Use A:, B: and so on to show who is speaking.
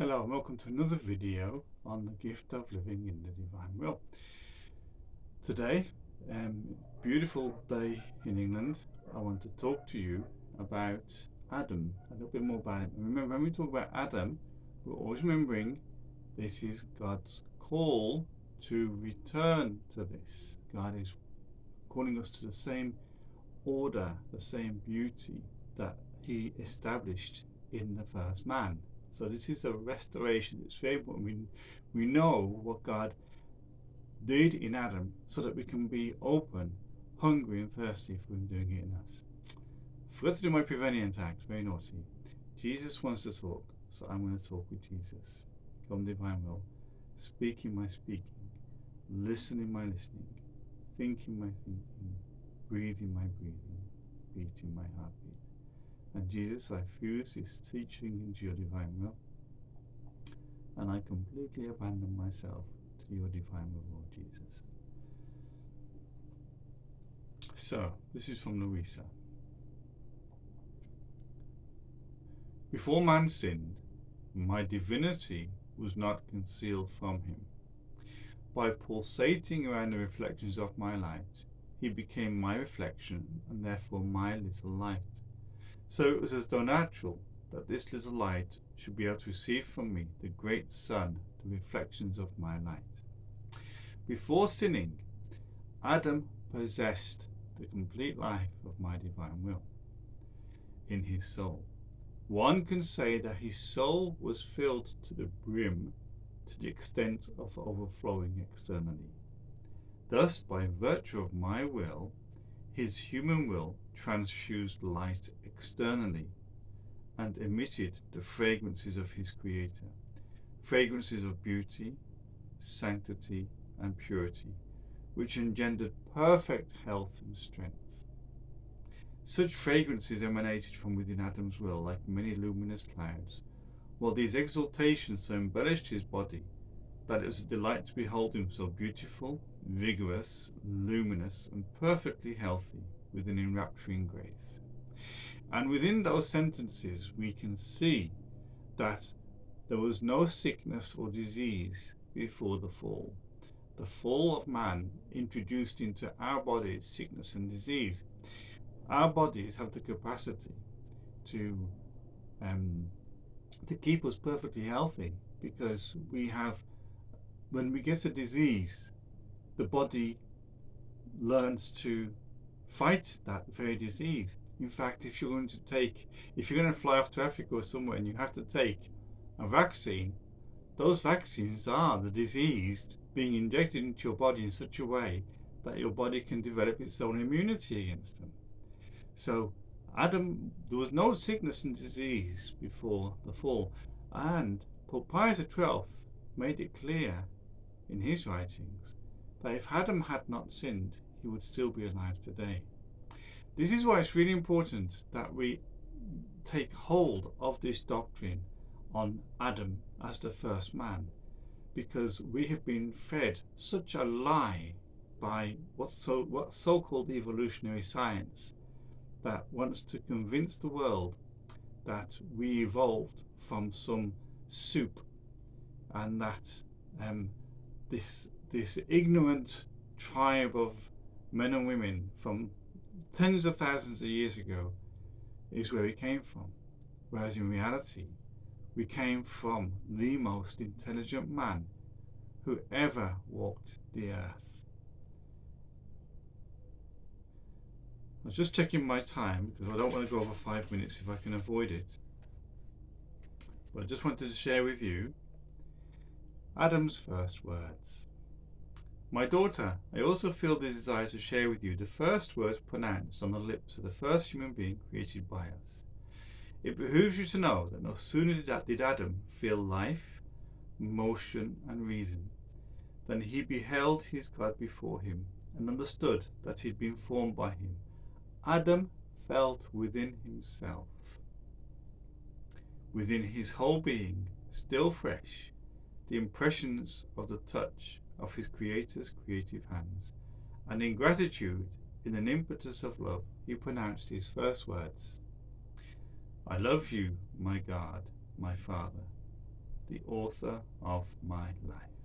A: Hello and welcome to another video on the gift of living in the divine will. Today, beautiful day in England, I want to talk to you about Adam, a little bit more about him. And remember, when we talk about Adam, we're always remembering this is God's call to return to this. God is calling us to the same order, the same beauty that He established in the first man. So this is a restoration. It's very important. We know what God did in Adam so that we can be open, hungry and thirsty for Him doing it in us. Forgot to do my prevenient act. Very naughty. Jesus wants to talk, so I'm going to talk with Jesus. Come divine will. Speaking my speaking. Listening my listening. Thinking my thinking. Breathing my breathing. Beating my heartbeat. And Jesus, I fuse this teaching into your divine will, and I completely abandon myself to your divine will, Lord Jesus. So, this is from Louisa. Before man sinned, my divinity was not concealed from him. By pulsating around the reflections of my light, he became my reflection and therefore my little light. So it was as though natural that this little light should be able to receive from me, the great sun, the reflections of my light. Before sinning, Adam possessed the complete life of my divine will in his soul. One can say that his soul was filled to the brim, to the extent of overflowing externally. Thus, by virtue of my will, his human will transfused light externally and emitted the fragrances of his Creator, fragrances of beauty, sanctity, and purity, which engendered perfect health and strength. Such fragrances emanated from within Adam's will like many luminous clouds, while these exaltations so embellished his body that it was a delight to behold him so beautiful, vigorous, luminous, and perfectly healthy with an enrapturing grace. And within those sentences we can see that there was no sickness or disease before the fall. The fall of man introduced into our bodies sickness and disease. Our bodies have the capacity to keep us perfectly healthy, because we have, when we get a disease, the body learns to fight that very disease. In fact, if you're going to fly off to Africa or somewhere and you have to take a vaccine, those vaccines are the disease being injected into your body in such a way that your body can develop its own immunity against them. So Adam, there was no sickness and disease before the fall, and Pope Pius XII made it clear in his writings that if Adam had not sinned, he would still be alive today. This is why it's really important that we take hold of this doctrine on Adam as the first man, because we have been fed such a lie by what's so-called evolutionary science that wants to convince the world that we evolved from some soup, and that this ignorant tribe of men and women from tens of thousands of years ago is where we came from, whereas in reality we came from the most intelligent man who ever walked the earth. I was just checking my time because I don't want to go over 5 minutes if I can avoid it. But I just wanted to share with you Adam's first words. My daughter, I also feel the desire to share with you the first words pronounced on the lips of the first human being created by us. It behooves you to know that no sooner did Adam feel life, motion, and reason than he beheld his God before him and understood that he had been formed by him. Adam felt within himself, within his whole being, still fresh, the impressions of the touch of his Creator's creative hands, and in gratitude, in an impetus of love, he pronounced his first words: I love you, my God, my Father. the author of my life.